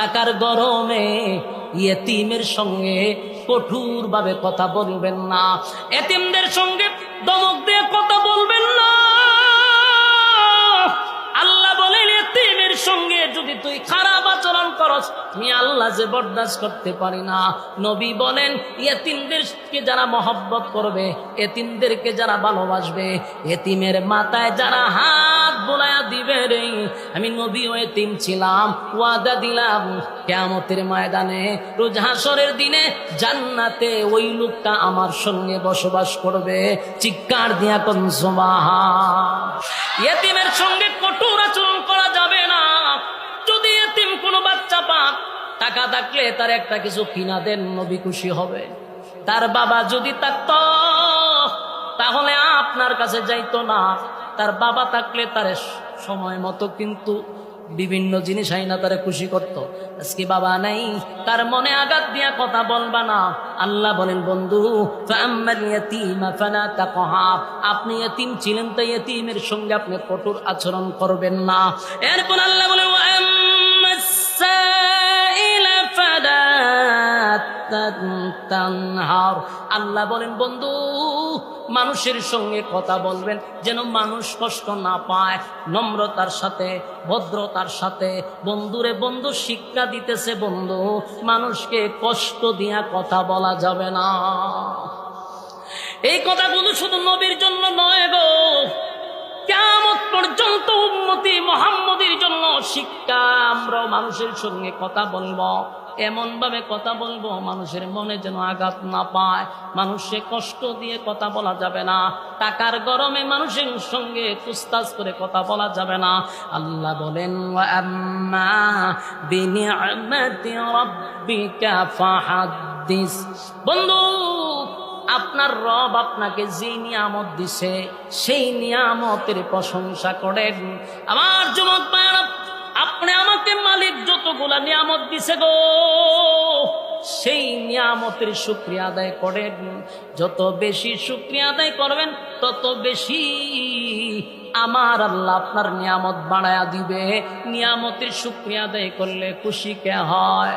টাকার গরমে ইয়েতিমের সঙ্গে কঠোরভাবে কথা বলবেন না, এতিমদের সঙ্গে ধমক দিয়ে কথা বলবেন না। আল্লাহ বলেন এতিমের সঙ্গে যদি তুই খারাপ আচরণ করস আমি আল্লাহ যে বরদাস্ত করতে পারি না। নবী বলেন এতিমদেরকে যারা মহব্বত করবে, এতিমদেরকে যারা ভালোবাসবে, এতিমের মাথায় যারা হাত বোলায়া দিবে রে, আমি নবী ও এতিম ছিলাম, ওয়াদা দিলাম কিয়ামতের ময়দানে রোজ হাসরের দিনে জান্নাতে ওই লোকটা আমার সঙ্গে বসবাস করবে। চিৎকার দিয়া কোন সুবহান। এতিমের সঙ্গে কঠোর আচরণ করা যাবে না। যদি এতিম কোনো বাচ্চা পাক, টাকা থাকলে তার একটা কিছু কিনা দেন, নবী খুশি হবে। তার বাবা যদি থাকতো তাহলে আপনার কাছে যাইতো না। তার বাবা থাকলে তার সময় মতো কিন্তু বিভিন্ন জিনিস আইনা তারা খুশি করত। আজকে বাবা নাই, তার মনে আঘাত দিয়া কথা বলবা না। আল্লাহ বলেন বন্ধু ফাআম্মাল ইয়াতীমা ফালা তাকহার, আপনি এতিম ছিলেন তাই এতিমের সঙ্গে আপনি কঠোর আচরণ করবেন না। এরপর আল্লাহ বলে ওয়াম্মাস সাইলা ফালা তানহার, আল্লাহ বলেন বন্ধু মানুষের সঙ্গে কথা বলবেন যেন মানুষ কষ্ট না পায়, নম্রতার সাথে ভদ্রতার সাথে। বন্ধুরে বন্ধু শিক্ষা দিতেছে, বন্ধু মানুষকে কষ্ট দিয়া কথা বলা যাবে না। এই কথাগুলো শুধু নবীর জন্য নয় গো, কিয়ামত পর্যন্ত উম্মতি মুহাম্মদের জন্য শিক্ষা। আমরাও মানুষের সঙ্গে কথা বলবো, এমন ভাবে কথা বলবো মানুষের মনে যেন আঘাত না পায়। মানুষকে কষ্ট দিয়ে কথা বলা যাবে না। টাকার গরমে মানুষের সঙ্গে তুস্তাজ করে কথা বলা যাবে না। আল্লাহ বলেন ওয়া আম্মা বিনিআমাতি রাব্বিকা ফাহাদ্দিস, বন্ধু আপনার রব আপনাকে যে নিয়ামত দিছে সেই নিয়ামতের প্রশংসা করেন। আমার যুবক ভাইরা, আপনি আমাকে মালিক যতগুলা নিয়ামত দিছে গো, সেই নিয়ামতের শুকরিয়া আদায় করেন। যত বেশি শুকরিয়া আদায় করবেন তত বেশি আমার আল্লাহ আপনার নিয়ামত বাড়ায়া দিবে। নিয়ামতের শুকরিয়া আদায় করলে খুশি কে হয়?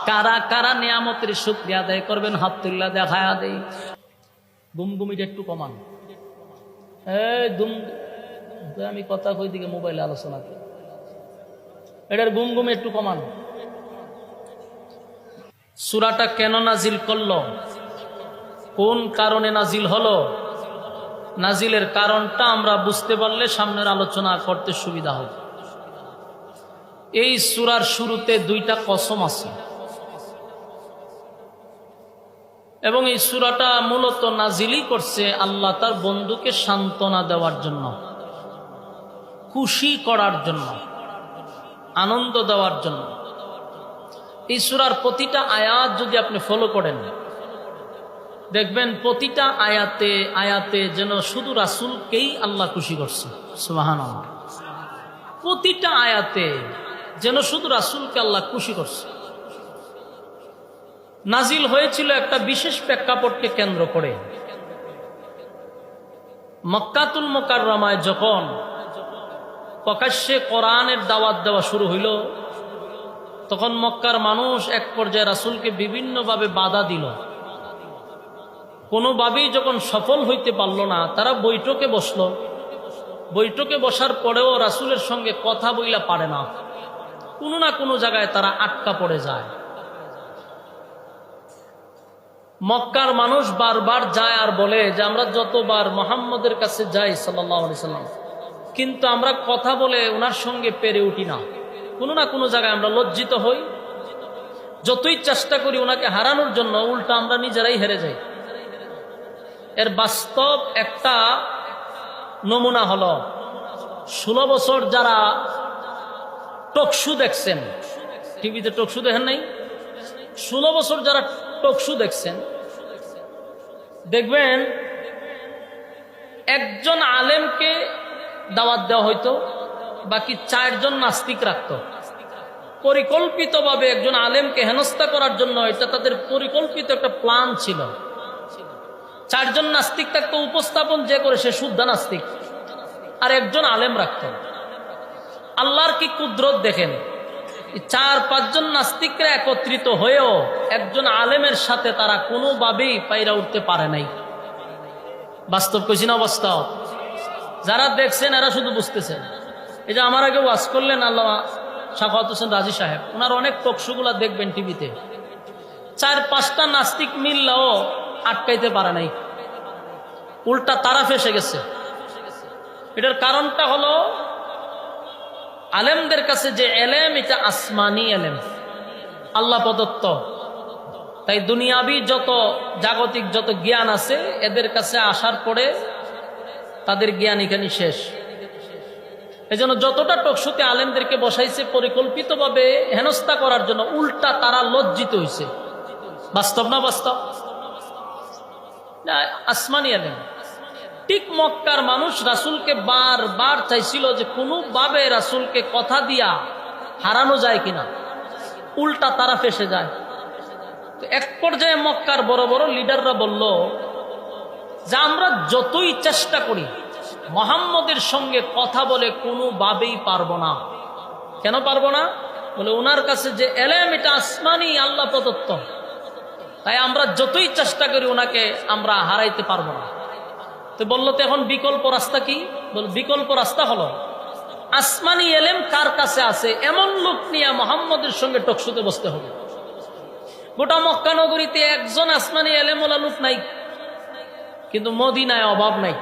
কারা কারা নিয়ামতের শুকরিয়া আদায় করবেন হাত তুল্লা দেখায়া দেই। গুমগুমিটা একটু কমান। আমি কথা কই দিকে মোবাইলে আলোচনা করি, এটার গুমগুম একটু কমান। সূরাটা কেন নাজিল করলো, কোন কারণে নাজিল হলো, নাজিলের কারণটা আমরা বুঝতে পারলে সামনের আলোচনা করতে সুবিধা হবে। এই সূরার শুরুতে দুইটা কসম আছে এবং এই সূরাটা মূলত নাজিলই করছে আল্লাহ তার বন্ধুকে সান্ত্বনা দেওয়ার জন্য, খুশি করার জন্য, আনন্দ দেওয়ার জন্য। এই সূরার প্রতিটা আয়াত যদি আপনি ফলো করেন দেখবেন প্রতিটা আয়াতে আয়াতে যেন শুধু রাসূলকেই আল্লাহ খুশি করছে। সুবহানাল্লাহ। প্রতিটা আয়াতে যেন শুধু রাসূলকে আল্লাহ খুশি করছে। নাজিল হয়েছিল একটা বিশেষ প্রেক্ষাপটকে কেন্দ্র করে। মক্কাতুল মুকাররমায় যখন প্রকাশ্যে কোরআনের দাওয়াত দেওয়া শুরু হইল, তখন মক্কার মানুষ এক পর্যায়ে রাসূলকে বিভিন্নভাবে বাধা দিল। কোনোভাবেই যখন সফল হইতে পারল না, তারা বৈঠকে বসলো। বৈঠকে বসার পরেও রাসূলের সঙ্গে কথা বইলা পারে না, কোনো না কোনো জায়গায় তারা আটকা পড়ে যায়। মক্কার মানুষ বারবার যায় আর বলে যে আমরা যতবার মুহাম্মদের কাছে যাই সাল্লাল্লাহু আলাইহি সাল্লাম, কিন্তু আমরা কথা বলে ওনার সঙ্গে পেরে উঠি না, কোনো না কোনো জায়গায় আমরা লজ্জিত হই। যতই চেষ্টা করি ওনাকে হারানোর জন্য, উল্টা আমরা নিজেরাই হেরে যাই। এর বাস্তব একটা নমুনা হলো 16 বছর যারা টকশো দেখছেন, টিভিতে টকশো দেখেন নাই, 16 বছর যারা টকশো দেখছেন দেখবেন একজন আলেমকে দাওয়াত দেওয়া হইতো, বাকি 4 জন নাস্তিক রাখত। পরিকল্পিতভাবে একজন আলেমকে হেনস্থা করার জন্য এটা তাদের পরিকল্পিত একটা প্ল্যান ছিল। 4 জন নাস্তিক থাকতো, উপস্থাপন যে করে সে শুদ্ধ নাস্তিক, আর একজন আলেম রাখত। আল্লাহর কি কুদরত দেখেন, 4-5 জন নাস্তিকরা একত্রিত হয়েও একজন আলেমের সাথে তারা কোনোভাবেই পাইরা উঠতে পারে নাই। বাস্তব কইছি না বাস্তব? যারা দেখছেন এরা শুধু বুঝতেছেন। এই যে আমার আগে ওয়াজ করলেন আল্লাহ শাফাত হোসেন রাজি সাহেব, ওনার অনেক টকশোগুলা দেখবেন টিভিতে, 4-5টা নাস্তিক মিললেও আটকাইতে পারে নাই, উল্টা তারা ফেসে গেছে। এটার কারণটা হলো আলেমদের কাছে যে এলেম, এটা আসমানি এলেম, আল্লাহ প্রদত্ত। তাই দুনিয়াবি যত জাগতিক যত জ্ঞান আছে এদের কাছে আসার পরে তাদের জ্ঞান এখানে শেষ। এজন্য যতটা টকশোতে আলেমদেরকে বসাইছে পরিকল্পিতভাবে হেনস্থা করার জন্য, উল্টা তারা লজ্জিত হয়েছে। বাস্তব না বাস্তব? আসমানি এলেম। ঠিক মক্কার মানুষ রাসূলকে বারবার চাইছিল যে কোনোভাবে রাসূলকে কথা দিয়া হারানো যায় কিনা, উল্টা তারা ফেসে যায়। তো এক পর্যায়ে মক্কার বড় বড় লিডাররা বলল যে আমরা যতই চেষ্টা করি মুহাম্মদের সঙ্গে কথা বলে কোনোভাবেই পারবো না। কেন পারবো না? বলে ওনার কাছে যে এলেম এটা আসমানি, আল্লাহ প্রদত্ত, তাই আমরা যতই চেষ্টা করি ওনাকে আমরা হারাইতে পারবো না। তো বললো তো এখন বিকল্প রাস্তা কি? বল বিকল্প রাস্তা হলো আসমানি এলেম কার কাছে আছে এমন লোক নিয়ে মুহাম্মদের সঙ্গে টকশোতে বসতে হবে। গোটা মক্কা নগরীতে একজন আসমানি এলেমওয়ালা লোক নাই, কিন্তু মদিনায় অভাব নাই।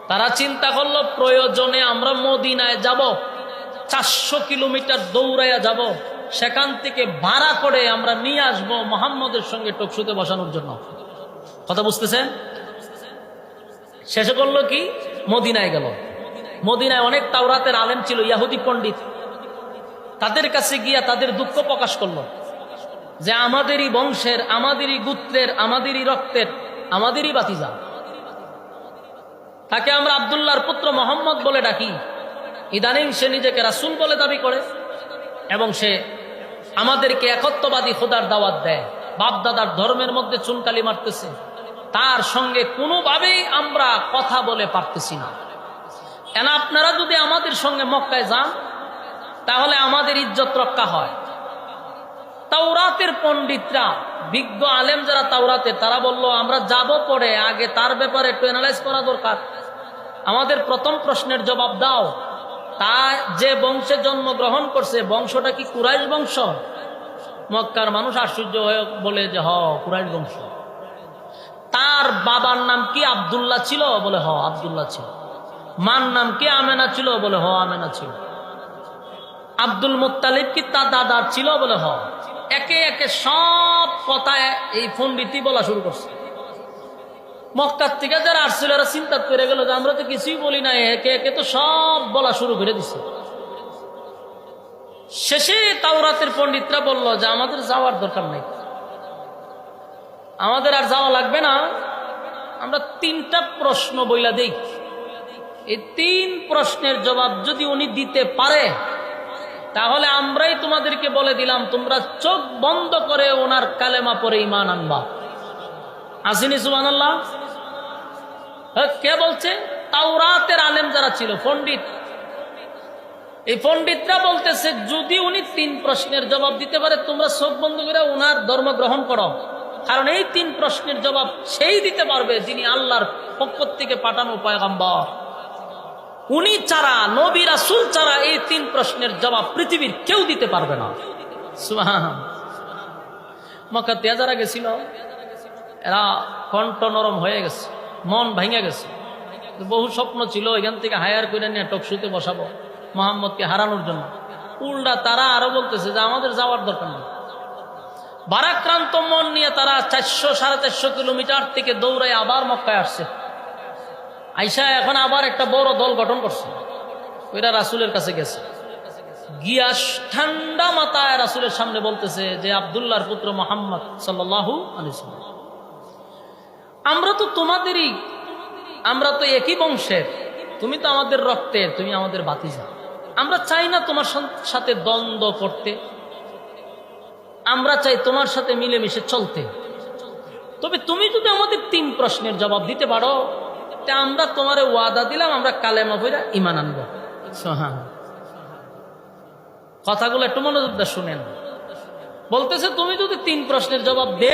তারা চিন্তা করলো প্রয়োজনে আমরা মদিনায় যাব, 400 কিলোমিটার দৌড়াইয়া যাব, সেখান থেকে ভাড়া করে আমরা নিয়ে আসবো মুহাম্মদের সঙ্গে টকশোতে বসানোর জন্য। কথা বুঝতেছেন? শেষে করলো কি? মদিনায় গেল। মদিনায় অনেক তাওরাতের আলেম ছিল, ইহুদি পণ্ডিত। তাদের কাছে গিয়া তাদের দুঃখ প্রকাশ করলো যে আমাদেরই বংশের, আমাদেরই গোত্রের, আমাদেরই রক্তের, আমাদেরই বাতিজা, তাকে আমরা আব্দুল্লাহর পুত্র মোহাম্মদ বলে ডাকি। ইদানিং সে নিজেকে রাসূল বলে দাবি করে এবং সে আমাদেরকে একত্ববাদী খোদার দাওয়াত দেয়, বাপ দাদার ধর্মের মধ্যে চুনকালি মারতেছে। তার সঙ্গে কোনোভাবেই আমরা কথা বলে পারতেছি না। কেন আপনারা যদি আমাদের সঙ্গে মক্কায় যান তাহলে আমাদের ইজ্জত রক্ষা হয়। তাওরাতের পণ্ডিতরা, বিজ্ঞ আলেম যারা তাওরাতের, তারা বলল আমরা যাব পরে, আগে তার ব্যাপারে একটু অ্যানালাইজ করা দরকার। আমাদের প্রথম প্রশ্নের জবাব দাও, তার যে বংশে জন্মগ্রহণ করছে বংশটা কি কুরাইশ বংশ? মক্কার মানুষ আশ্চর্য হয়ে বলে যে হ, কুরাইশ বংশ। তার বাবার নাম কি আব্দুল্লাহ ছিল? বলে হ, আব্দুল্লাহ ছিল। মার নাম কি আমেনা ছিল? বলে হ, আমেনা ছিল। আব্দুল মুত্তালিব কি তার দাদার ছিল? বলে হ। একে একে সব কথায় এই পণ্ডিতই বলা শুরু করছে। মক্কার থেকে যারা আসছিল এরা চিন্তা করে গেল যে আমরা তো কিছুই বলি না, একে একে তো সব বলা শুরু করে দিছে। শেষে তাওরাতের পণ্ডিতরা বলল যে আমাদের যাওয়ার দরকার নেই, আমাদের আর যাওয়া লাগবে না, আমরা 3টা প্রশ্ন বইলা দেই। এই 3 প্রশ্নের জবাব যদি উনি দিতে পারে তাহলে আমরাই তোমাদেরকে বলে দিলাম তোমরা চোখ বন্ধ করে ওনার কালেমা পড়ে ঈমান আনবা। আসেনি সুবহানাল্লাহ? কে বলছে? তাওরাতের আলেম যারা ছিল, পণ্ডিত। এই পণ্ডিতরা বলতেছে যদি উনি 3 প্রশ্নের জবাব দিতে পারে তোমরা চোখ বন্ধ করে ওনার ধর্ম গ্রহণ করো, কারণ এই 3 প্রশ্নের জবাব সেই দিতে পারবে যিনি আল্লাহর পক্ষ থেকে পাঠানো পয়গম্বর। উনি ছাড়া, নবী রাসূল ছাড়া এই 3 প্রশ্নের জবাব পৃথিবীর কেউ দিতে পারবে না। সুবহানাল্লাহ। মক্কাতে যারা গেছিল এরা কণ্ঠ নরম হয়ে গেছে, মন ভেঙে গেছে। বহু স্বপ্ন ছিল এখান থেকে হায়ার করে নিয়ে টকশোতে বসাবো মুহাম্মদকে হারানোর জন্য। উল্টা তারা আরো বলতেছে যে আমাদের যাওয়ার দরকার নেই। ভারাক্রান্ত মন নিয়ে তারা 400-450 কিলোমিটার থেকে দৌড়ায় আবার মক্কায় আসছে। আইসা এখন আবার একটা বড় দল গঠন করছে, ওইটা রাসূলের কাছে গেছে। গিয়া ঠান্ডা মাথায় রাসূলের সামনে বলতেছে যে আব্দুল্লাহর পুত্র মুহাম্মদ সাল্লাল্লাহু আলাইহি ওয়াসাল্লাম, আমরা তো তোমাদেরই, আমরা তো একই বংশের, তুমি তো আমাদের রক্তের, তুমি আমাদের ভাতিজা। আমরা চাই না তোমার সাথে দ্বন্দ্ব করতে, আমরা চাই তোমার সাথে মিলেমিশে চলতে। তবে তুমি যদি আমাদের 3 প্রশ্নের জবাব দিতে পারো তা আমরা তোমারে ওয়াদা দিলাম আমরা কালেমা পড়ে ঈমান আনবো। কথাগুলো একটু মনোযোগ দিয়ে শুনেন। বলতেছে তুমি যদি 3 প্রশ্নের জবাব দে